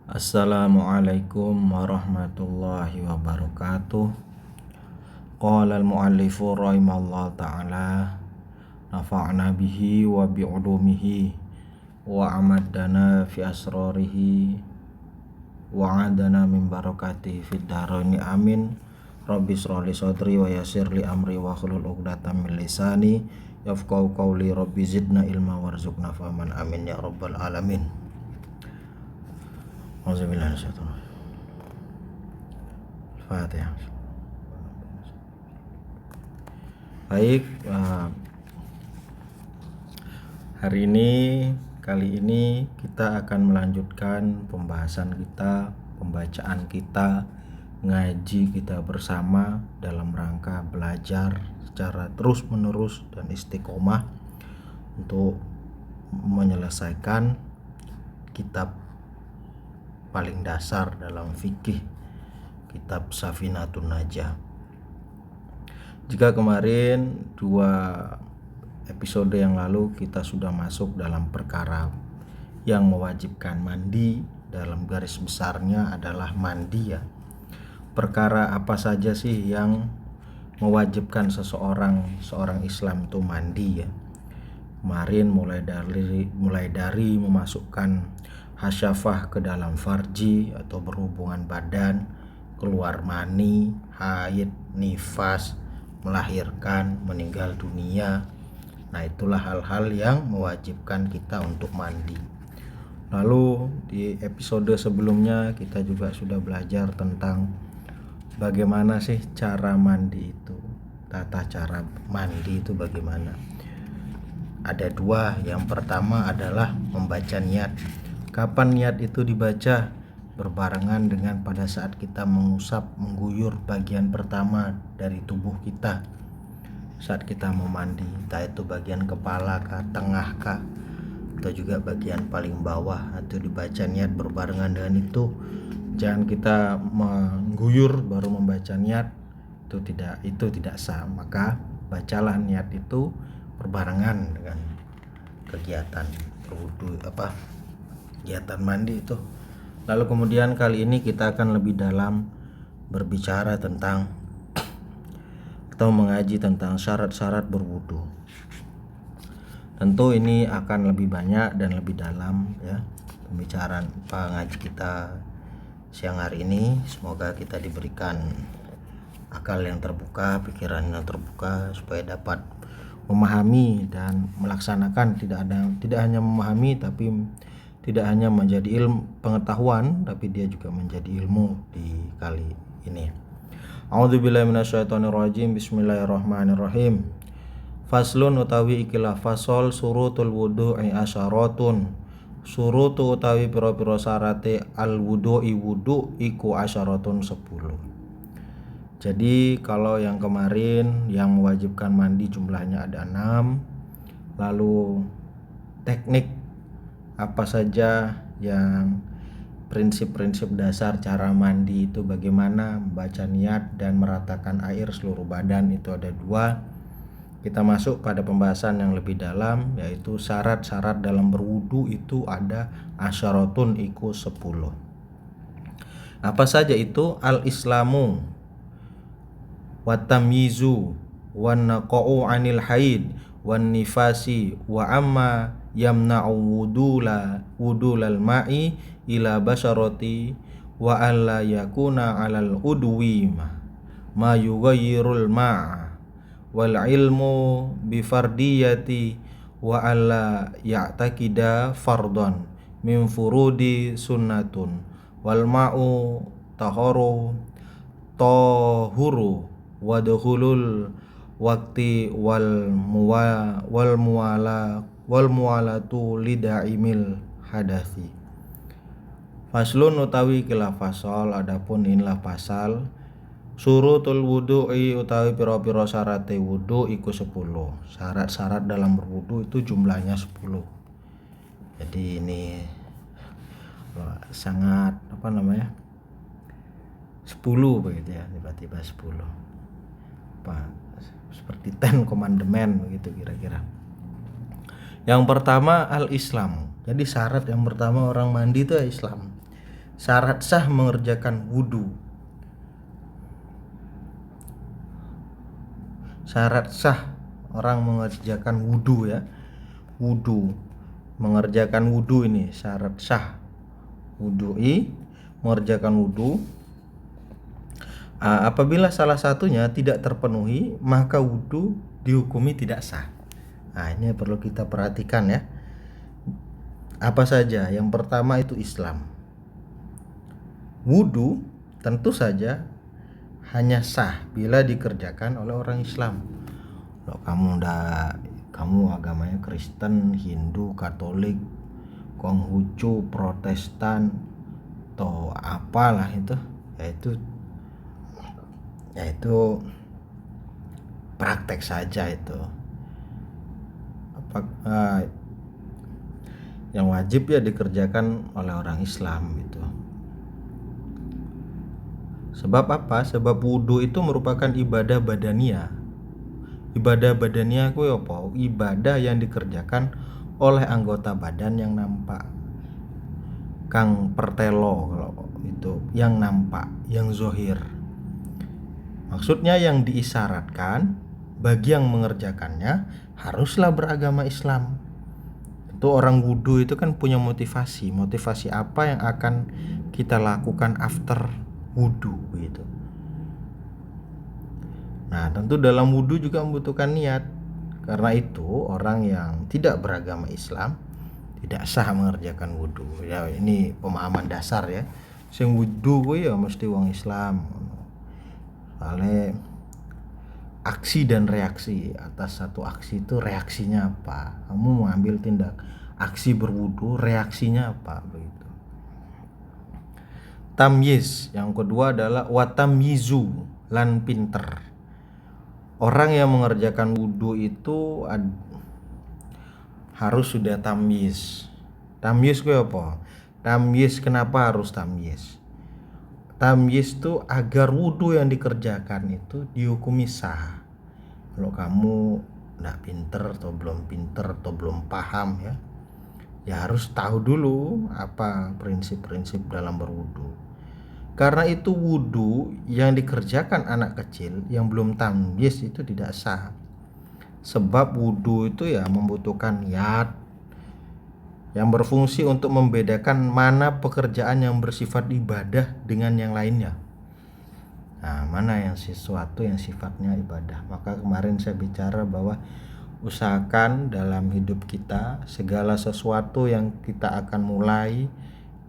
Assalamualaikum warahmatullahi wabarakatuh. Qala al-muallifu rahimallahu ta'ala, nafa'na bihi wa bi'ulumihi wa amaddana fi asrarihi wa adana min barakatihi fid dharaini amin. Rabbi shrah li sadri wa yassir li amri wa hlul 'uqdatam min lisani yafqahu qawli. Rabbi zidna ilma warzuqna fahman amin ya rabbal alamin. Auzubillahi minasyaitonir rajim. Al-Fatihah. Baik, kali ini kita akan melanjutkan pembahasan kita, pembacaan kita, ngaji kita bersama dalam rangka belajar secara terus menerus dan istiqomah untuk menyelesaikan kitab paling dasar dalam fikih, kitab Safinatun Najah. Jika kemarin 2 episode yang lalu kita sudah masuk dalam perkara yang mewajibkan mandi, dalam garis besarnya adalah mandi ya. Perkara apa saja sih yang mewajibkan seorang Islam itu mandi ya. Kemarin mulai dari memasukkan hasyafah ke dalam farji atau berhubungan badan, keluar mani, haid, nifas, melahirkan, meninggal dunia. Nah, itulah hal-hal yang mewajibkan kita untuk mandi. Lalu di episode sebelumnya kita juga sudah belajar tentang bagaimana sih cara mandi itu, tata cara mandi itu bagaimana. Ada 2, yang pertama adalah membaca niat. Kapan niat itu dibaca? Berbarengan dengan pada saat kita mengguyur bagian pertama dari tubuh kita saat kita mau mandi, entah itu bagian kepala kah, tengah kah, atau juga bagian paling bawah, atau dibaca niat berbarengan dengan itu. Jangan kita mengguyur baru membaca niat, itu tidak sah. Maka bacalah niat itu berbarengan dengan kegiatan berwudu, kegiatan mandi itu. Lalu kemudian kali ini kita akan lebih dalam berbicara tentang atau mengaji tentang syarat-syarat berwudu. Tentu ini akan lebih banyak dan lebih dalam ya pembicaraan pengaji kita siang hari ini. Semoga kita diberikan akal yang terbuka, pikiran yang terbuka supaya dapat memahami dan melaksanakan, tidak hanya memahami tapi tidak hanya menjadi ilmu pengetahuan, tapi dia juga menjadi ilmu di kali ini. A'udzubillahi minasyaitonirrajim. Bismillahirrahmanirrahim. Faslun utawi ikilah fasol surutul wudu'i asyaratun. Surutu utawi pira-pira syarate al wudu'i wudu iku asyaratun 10. Jadi kalau yang kemarin yang mewajibkan mandi jumlahnya ada 6. Lalu teknik apa saja yang prinsip-prinsip dasar cara mandi itu bagaimana, membaca niat dan meratakan air seluruh badan itu ada 2. Kita masuk pada pembahasan yang lebih dalam, yaitu syarat-syarat dalam berwudu itu ada asyaratun iku 10. Apa saja itu? Al-islamu wa tamyizu wa naqa'u 'anil haid wan nifasi wa amma yamna'u wudulal ma'i ila basyarati wa alla yakuna 'alal udwi ma yughayyirul ma'a wal ilmu bi fardiyati wa alla ya'taqida fardhan min furudi sunnatun wal ma'u tahuru wa dukhulul waqti wal muwalatu lidaimil hadasi. Faslun utawi kilah fasal, adapun inilah pasal. Surutul wudu'i utawi pira-pira syarate wudu iku 10. Syarat-syarat dalam berwudu itu jumlahnya 10. Jadi ini sangat 10 begitu ya, tiba-tiba 10. Seperti 10 commandment begitu kira-kira. Yang pertama al-Islam. Jadi syarat yang pertama orang mandi itu Islam. Syarat sah mengerjakan wudhu. Syarat sah orang mengerjakan wudhu ya. Wudhu, mengerjakan wudhu ini syarat sah. Mengerjakan wudhu. Apabila salah satunya tidak terpenuhi, maka wudhu dihukumi tidak sah. Ini perlu kita perhatikan ya. Apa saja? Yang pertama itu Islam. Wudhu tentu saja hanya sah bila dikerjakan oleh orang Islam. Kalau kamu agamanya Kristen, Hindu, Katolik, Konghucu, Protestan, atau apalah itu praktek saja itu. Yang wajib ya dikerjakan oleh orang Islam gitu. Sebab apa? Sebab wudhu itu merupakan ibadah badania. Ibadah badania kuwi apa? Ibadah yang dikerjakan oleh anggota badan yang nampak. Kang pertelo kalau itu yang nampak, yang zohir. Maksudnya yang diisyaratkan bagi yang mengerjakannya haruslah beragama Islam. Itu orang wudhu itu kan punya motivasi apa yang akan kita lakukan after wudhu gitu. Nah, tentu dalam wudhu juga membutuhkan niat. Karena itu orang yang tidak beragama Islam tidak sah mengerjakan wudhu. Ya ini pemahaman dasar ya. Sing wudhu kuwi ya mesti wong Islam. Soalnya aksi dan reaksi atas satu aksi itu reaksinya apa? Kamu mau ambil tindak aksi berwudhu, reaksinya apa begitu. Tamyiz, yang kedua adalah watamyizu, lan pinter. Orang yang mengerjakan wudhu itu harus sudah tamyiz. Tamyiz itu apa? Tamyiz, kenapa harus tamyiz? Tamyiz itu agar wudhu yang dikerjakan itu dihukumi sah. Kalau kamu tidak pinter atau belum paham ya harus tahu dulu apa prinsip-prinsip dalam berwudhu. Karena itu wudhu yang dikerjakan anak kecil yang belum tamyiz itu tidak sah. Sebab wudhu itu ya membutuhkan niat yang berfungsi untuk membedakan mana pekerjaan yang bersifat ibadah dengan yang lainnya. Nah, mana yang sesuatu yang sifatnya ibadah. Maka kemarin saya bicara bahwa usahakan dalam hidup kita segala sesuatu yang kita akan mulai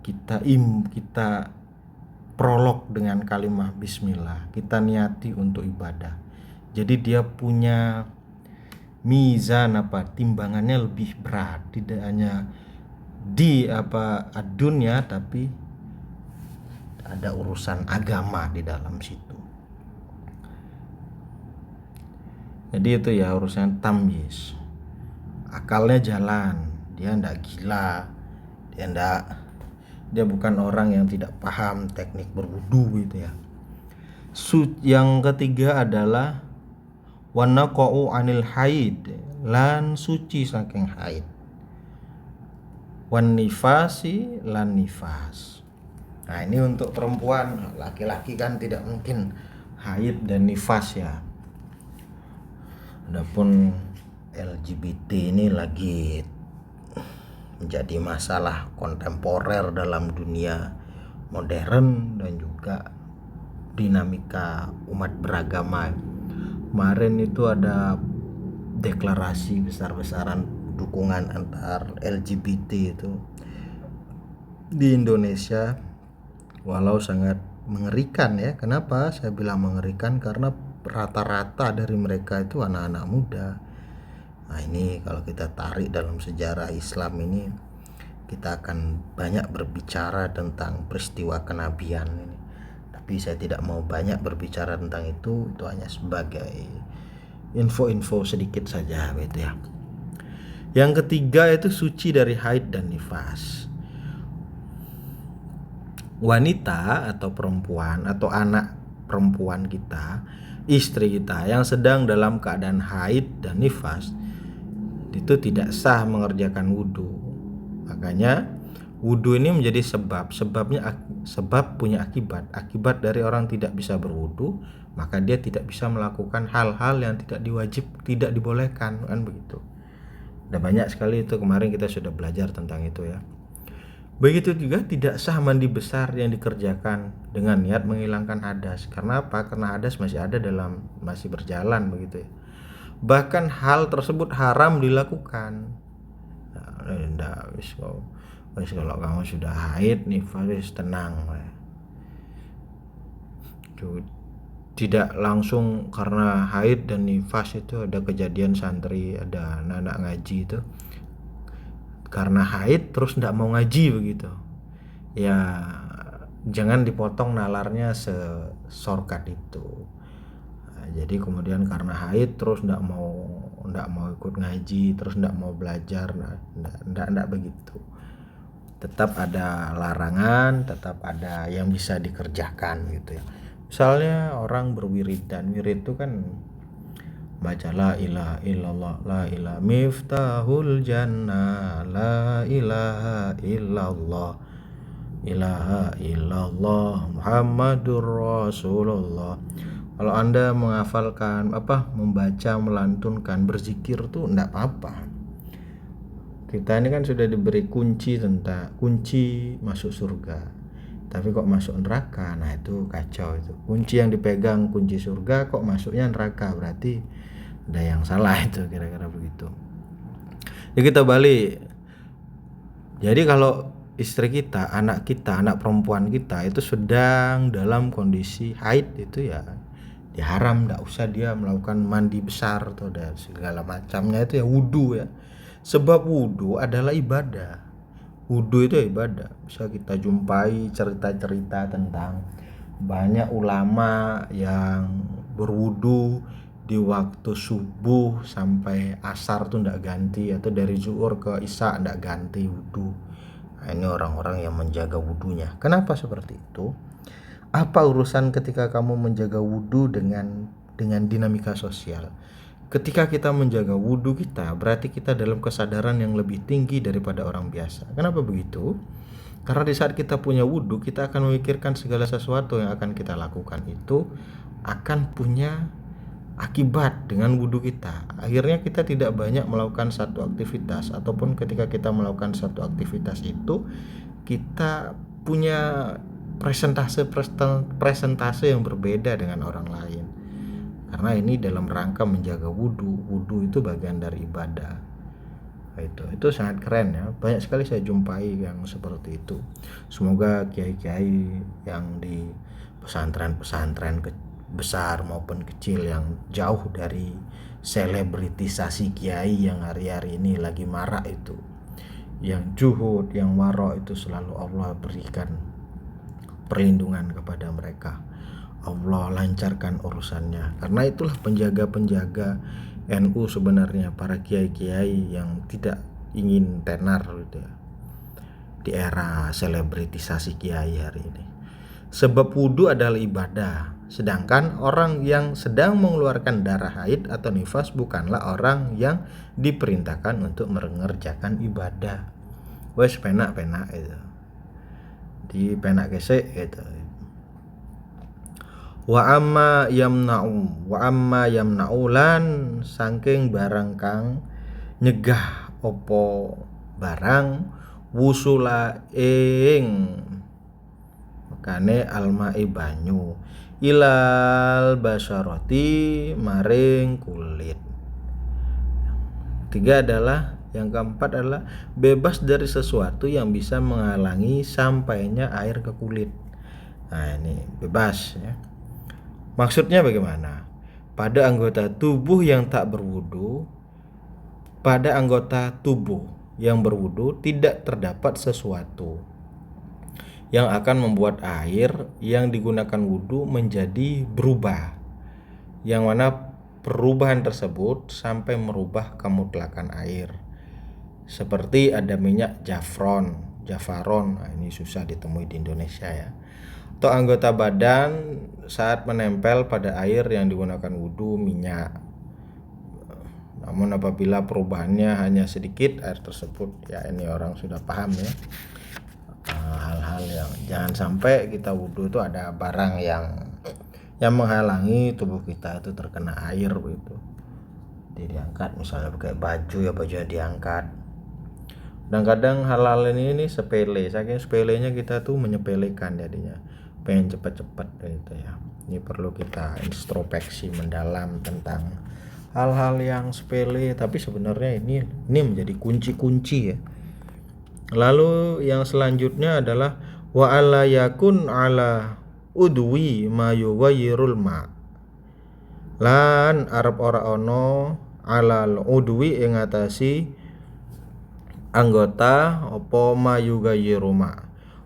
kita prolog dengan kalimat bismillah, kita niati untuk ibadah. Jadi dia punya mizan timbangannya lebih berat, tidak hanya di dunia tapi ada urusan agama di dalam situ. Jadi itu ya urusan tamyiz. Akalnya jalan, dia ndak gila, dia bukan orang yang tidak paham teknik berwudu gitu ya. Yang ketiga adalah wanaqa'u anil haid, lan suci saking haid. Wan nifasi lan nifas. Nah, ini untuk perempuan, laki-laki kan tidak mungkin haid dan nifas ya. Adapun LGBT ini lagi menjadi masalah kontemporer dalam dunia modern dan juga dinamika umat beragama. Kemarin itu ada deklarasi besar-besaran dukungan antar LGBT itu di Indonesia, walau sangat mengerikan ya. Kenapa saya bilang mengerikan? Karena rata-rata dari mereka itu anak-anak muda. Nah, ini kalau kita tarik dalam sejarah Islam ini, kita akan banyak berbicara tentang peristiwa kenabian ini. Tapi saya tidak mau banyak berbicara tentang itu hanya sebagai info-info sedikit saja gitu ya. Yang ketiga itu suci dari haid dan nifas. Wanita atau perempuan atau anak perempuan kita, istri kita yang sedang dalam keadaan haid dan nifas itu tidak sah mengerjakan wudhu. Makanya Wudhu ini menjadi sebab punya akibat dari orang tidak bisa berwudhu, maka dia tidak bisa melakukan hal-hal yang tidak dibolehkan, kan begitu. Ada banyak sekali itu, kemarin kita sudah belajar tentang itu ya. Begitu juga tidak sah mandi besar yang dikerjakan dengan niat menghilangkan hadas. Karena apa? Karena hadas masih berjalan begitu ya. Bahkan hal tersebut haram dilakukan. Nah, kalau kamu sudah haid nih, Faris, tenang. Tidak langsung karena haid dan nifas itu ada kejadian santri, ada anak ngaji itu karena haid terus tidak mau ngaji begitu ya, jangan dipotong nalarnya sesorkat itu. Jadi kemudian karena haid terus tidak mau ikut ngaji, terus tidak mau belajar, tidak begitu. Tetap ada larangan, tetap ada yang bisa dikerjakan gitu ya. Misalnya orang berwirid, dan wirid itu kan baca la ilaha illallah, la ilaha miftahul jannah, la ilaha illallah, ilaha illallah Muhammadur Rasulullah. Kalau Anda menghafalkan membaca, melantunkan, berzikir tuh enggak apa-apa. Kita ini kan sudah diberi kunci masuk surga. Tapi kok masuk neraka, nah itu kacau itu. Kunci yang dipegang kunci surga, kok masuknya neraka, berarti ada yang salah itu, kira-kira begitu. Ya kita balik. Jadi kalau istri kita, anak perempuan kita itu sedang dalam kondisi haid, itu ya haram, enggak usah dia melakukan mandi besar atau segala macamnya, itu ya wudhu ya. Sebab wudhu adalah ibadah. Wudhu itu ibadah. Bisa kita jumpai cerita-cerita tentang banyak ulama yang berwudhu di waktu subuh sampai asar tuh ndak ganti, atau dari zuhur ke isya ndak ganti wudhu. Nah, ini orang-orang yang menjaga wudhunya. Kenapa seperti itu? Apa urusan ketika kamu menjaga wudhu dengan dinamika sosial? Ketika kita menjaga wudhu kita, berarti kita dalam kesadaran yang lebih tinggi daripada orang biasa. Kenapa begitu? Karena di saat kita punya wudhu, kita akan memikirkan segala sesuatu yang akan kita lakukan itu akan punya akibat dengan wudhu kita. Akhirnya kita tidak banyak melakukan satu aktivitas, ataupun ketika kita melakukan satu aktivitas itu kita punya presentase yang berbeda dengan orang lain. Karena ini dalam rangka menjaga wudhu. Wudhu itu bagian dari ibadah. Itu sangat keren ya. Banyak sekali saya jumpai yang seperti itu. Semoga kiai-kiai yang di pesantren-pesantren besar maupun kecil yang jauh dari selebritisasi kiai yang hari-hari ini lagi marak itu, yang juhud, yang waro, itu selalu Allah berikan perlindungan kepada mereka. Allah lancarkan urusannya. Karena itulah penjaga-penjaga NU sebenarnya, para kiai-kiai yang tidak ingin tenar gitu ya, di era selebritisasi kiai hari ini. Sebab wudhu adalah ibadah. Sedangkan orang yang sedang mengeluarkan darah haid atau nifas bukanlah orang yang diperintahkan untuk mengerjakan ibadah. Wes penak-penak itu. Di penak gesek gitu. Wa amma yamna'u lan saking barang kang nyegah opo barang wusula ing makane alma'i banyu ilal basyarati maring kulit. Yang keempat adalah bebas dari sesuatu yang bisa menghalangi sampainya air ke kulit. Nah, ini bebas ya. Maksudnya bagaimana? Pada anggota tubuh yang berwudu tidak terdapat sesuatu yang akan membuat air yang digunakan wudu menjadi berubah, yang mana perubahan tersebut sampai merubah kemutlakan air. Seperti ada minyak jafaron. Nah, ini susah ditemui di Indonesia ya. Atau anggota badan saat menempel pada air yang digunakan wudu, minyak. Namun apabila perubahannya hanya sedikit, air tersebut, ya ini orang sudah paham ya, Jangan sampai kita wudhu itu ada barang yang menghalangi tubuh kita itu terkena air begitu. Jadi diangkat, misalnya pakai baju ya bajunya diangkat. Dan kadang hal-hal ini sepele, saking sepelenya kita tuh menyepelekan jadinya, pengen cepat-cepat gitu ya. Ini perlu kita introspeksi mendalam tentang hal-hal yang sepele, tapi sebenarnya ini menjadi kunci-kunci ya. Lalu yang selanjutnya adalah wa alla yakun ala udwi ma yughayyirul ma. Lan arep ora ono alal udwi ing ngatasi anggota apa ma yughayyiru ma.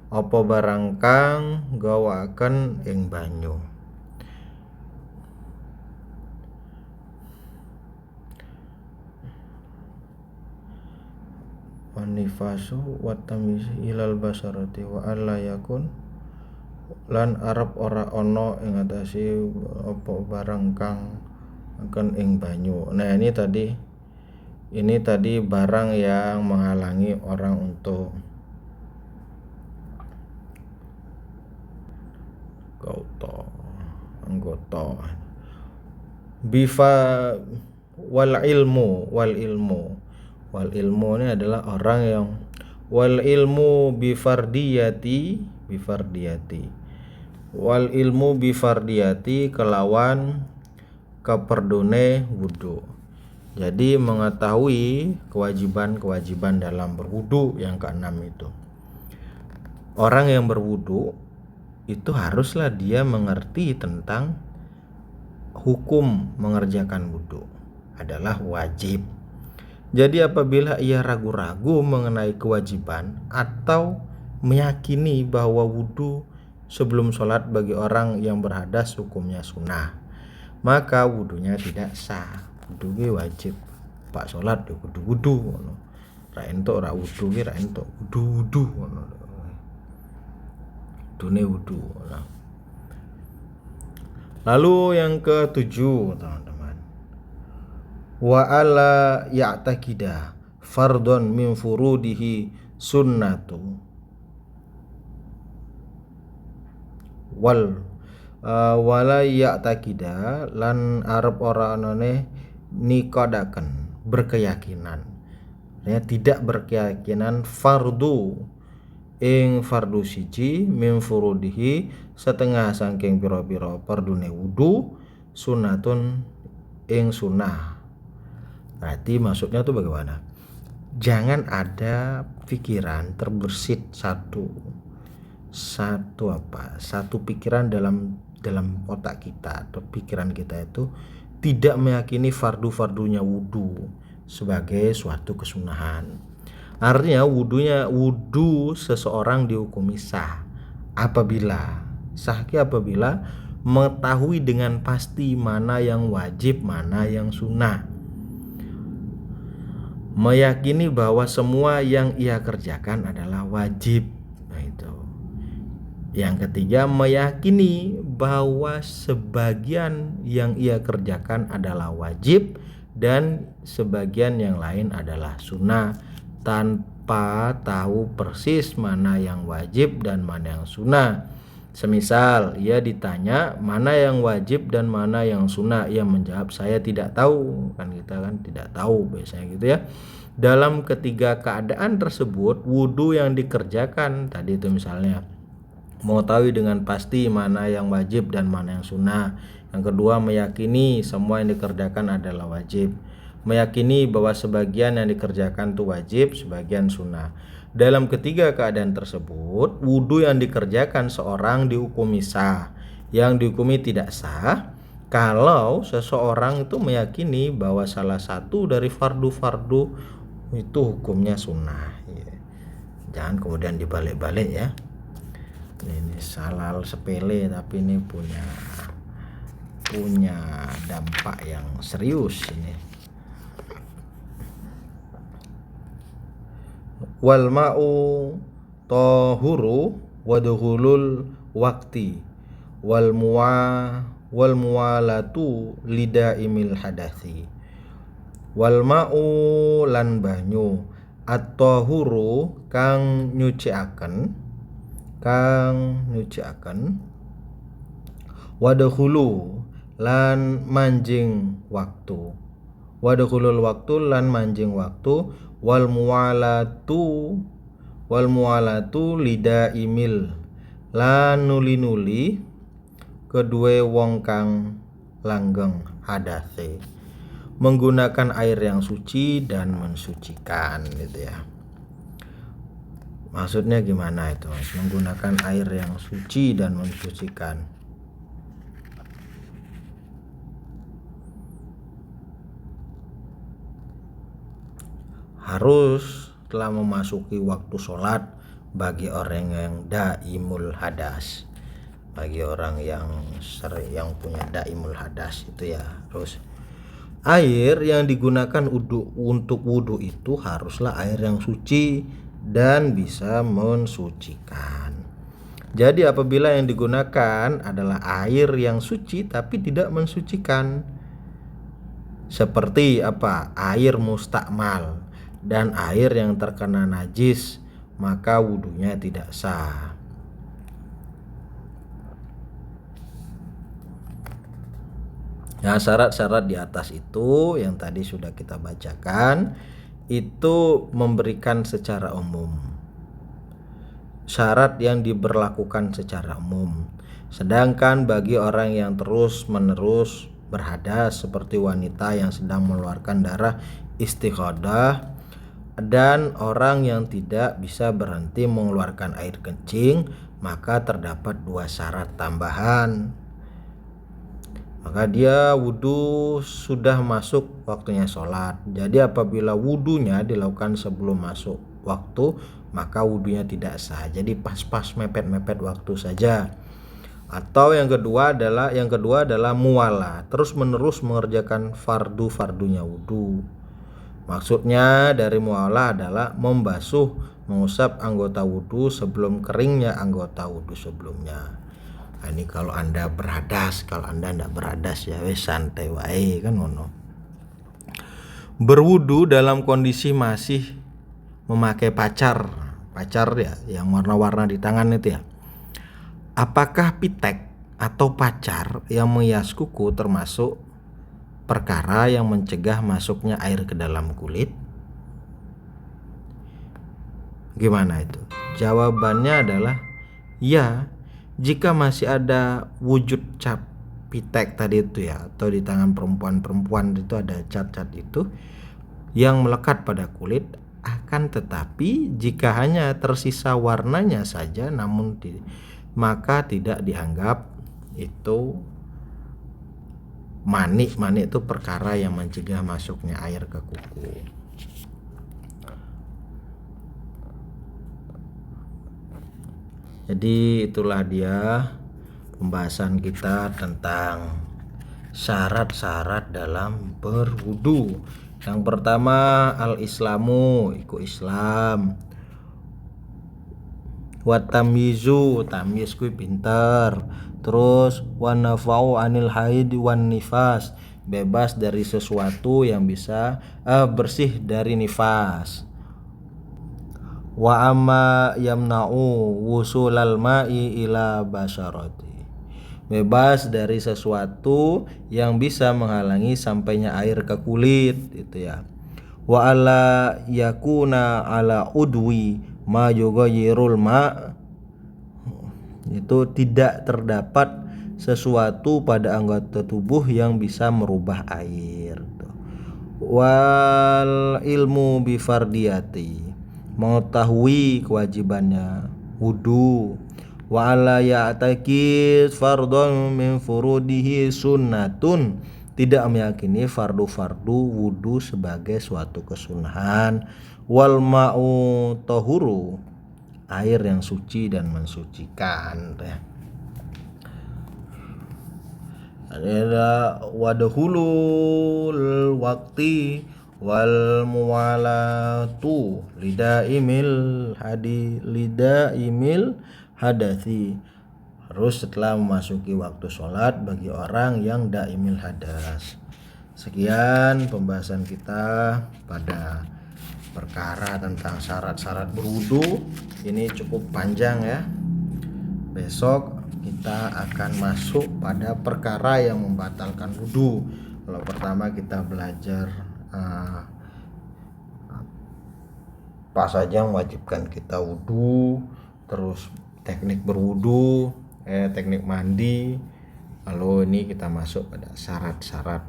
Apa barang kang gawaken ing banyu. Wanifasu watamisi ilal basarati wa alla yakun lan arep ora ono ing atase apa barang kang akan ing banyu. Nah ini tadi barang yang menghalangi orang untuk anggota bifa wal ilmu ini adalah orang yang wal ilmu bifardiyati kelawan keperdune wudu. Jadi mengetahui kewajiban dalam berwudu yang keenam itu. Orang yang berwudu itu haruslah dia mengerti tentang hukum mengerjakan wudu adalah wajib. Jadi apabila ia ragu-ragu mengenai kewajiban atau meyakini bahwa wudu sebelum sholat bagi orang yang berhadas hukumnya sunnah, maka wudunya tidak sah. Wudu wajib, pak sholat ya wudu ra entuk ra wudu ki ra entuk wudu ngono. Wudune wudu. Lalu yang ketujuh, teman-teman, wa ala ya'taqida fardhon min furudihi sunnatu wala ya'taqida lan arep ora anane nikodaken berkeyakinan ya, tidak berkeyakinan fardu ing fardu siji min furudihi setengah saking pira-pira pardune wudu sunatun ing sunnah. Berarti maksudnya tuh bagaimana? Jangan ada pikiran terbersit satu pikiran dalam otak kita atau pikiran kita itu tidak meyakini fardu-fardunya wudu sebagai suatu kesunahan. Artinya wudu seseorang dihukumi sah apabila mengetahui dengan pasti mana yang wajib, mana yang sunnah. Meyakini bahwa semua yang ia kerjakan adalah wajib. Nah itu. Yang ketiga, meyakini bahwa sebagian yang ia kerjakan adalah wajib dan sebagian yang lain adalah sunnah, tanpa tahu persis mana yang wajib dan mana yang sunnah. Semisal ia ditanya mana yang wajib dan mana yang sunnah, ia menjawab saya tidak tahu. Kan kita kan tidak tahu biasanya gitu ya. Dalam ketiga keadaan tersebut, wudu yang dikerjakan tadi itu misalnya mengetahui dengan pasti mana yang wajib dan mana yang sunnah. Yang kedua, meyakini semua yang dikerjakan adalah wajib. Meyakini bahwa sebagian yang dikerjakan itu wajib, sebagian sunnah. Dalam ketiga keadaan tersebut, wudu yang dikerjakan seorang dihukumi sah. Yang dihukumi tidak sah kalau seseorang itu meyakini bahwa salah satu dari fardu-fardu itu hukumnya sunnah. Jangan kemudian dibalik-balik ya. Ini salah sepele tapi ini punya dampak yang serius ini. Wal ma'u tahuru wadhulul waqti wal muwalatu lidaimil hadasi. Wal ma'u lan banyu at-tahuru kang nyuciaken kang nyuciaken. Wadkhulu lan manjing waktu. Wadkhulul waktu lan manjing waktu. Wal mualatu lidaimil lan nuli-nuli kedue wong kang langgeng hadase, menggunakan air yang suci dan mensucikan gitu ya. Maksudnya gimana itu Mas? Menggunakan air yang suci dan mensucikan. Harus telah memasuki waktu sholat bagi orang yang daimul hadas. Bagi orang yang punya daimul hadas itu ya. Terus air yang digunakan untuk wudu itu haruslah air yang suci dan bisa mensucikan. Jadi apabila yang digunakan adalah air yang suci tapi tidak mensucikan, seperti apa? Air mustakmal dan air yang terkena najis, maka wudunya tidak sah. Nah, syarat-syarat di atas itu yang tadi sudah kita bacakan itu memberikan secara umum. Syarat yang diberlakukan secara umum. Sedangkan bagi orang yang terus-menerus berhadas seperti wanita yang sedang mengeluarkan darah istighadah dan orang yang tidak bisa berhenti mengeluarkan air kencing, maka terdapat 2 syarat tambahan. Maka dia wudhu sudah masuk waktunya sholat. Jadi apabila wudhunya dilakukan sebelum masuk waktu, maka wudhunya tidak sah. Jadi pas-pas mepet-mepet waktu saja. Atau yang kedua adalah muwala, terus menerus mengerjakan fardu-fardunya wudhu. Maksudnya dari muwala adalah mengusap anggota wudhu sebelum keringnya anggota wudhu sebelumnya. Nah, ini kalau Anda beradas, kalau Anda tidak beradas ya wes santai wae kan ngono. Berwudu dalam kondisi masih memakai pacar ya yang warna-warna di tangan itu ya. Apakah pitek atau pacar yang menghias kuku termasuk perkara yang mencegah masuknya air ke dalam kulit? Gimana itu? Jawabannya adalah ya. Jika masih ada wujud cap pitek tadi itu ya, atau di tangan perempuan itu ada cat-cat itu yang melekat pada kulit, akan tetapi jika hanya tersisa warnanya saja maka tidak dianggap itu mani itu perkara yang mencegah masuknya air ke kuku. Jadi itulah dia pembahasan kita tentang syarat-syarat dalam berwudu. Yang pertama al-islamu, iku Islam. Wa tamyizu, tamyiz kuwi pinter. Terus wa nafau anil haid wan nifas, bebas dari sesuatu yang bisa bersih dari nifas. Wa amma yamna'u wusulal ma'i ila basyarati, bebas dari sesuatu yang bisa menghalangi sampainya air ke kulit itu ya. Wa alla yakuna ala udwi ma yughayyirul ma, itu tidak terdapat sesuatu pada anggota tubuh yang bisa merubah air. Wal ilmu bi fardiyati, mengetahui kewajibannya wudu. Wa ala ya'taqid fardhon min furudihi sunnatun, tidak meyakini fardu-fardu wudu sebagai suatu kesunahan. Wal ma'u tahuru, air yang suci dan mensucikan. Ada wadhulul waqti wal muwalatu lidaimil hadasi, harus setelah memasuki waktu sholat bagi orang yang daimil hadas. Sekian pembahasan kita pada perkara tentang syarat-syarat berwudu. Ini cukup panjang ya. besok kita akan masuk pada perkara yang membatalkan wudhu. Kalau pertama kita belajar apa saja yang mewajibkan kita wudhu, terus teknik berwudhu, teknik mandi. Lalu ini kita masuk pada syarat-syarat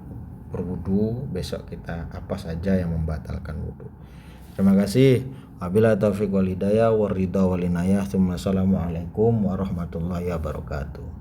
berwudhu. Besok kita apa saja yang membatalkan wudhu. Terima kasih. Wabillahi taufiq wal hidayah war ridha wal inayah. Assalamualaikum warahmatullahi wabarakatuh.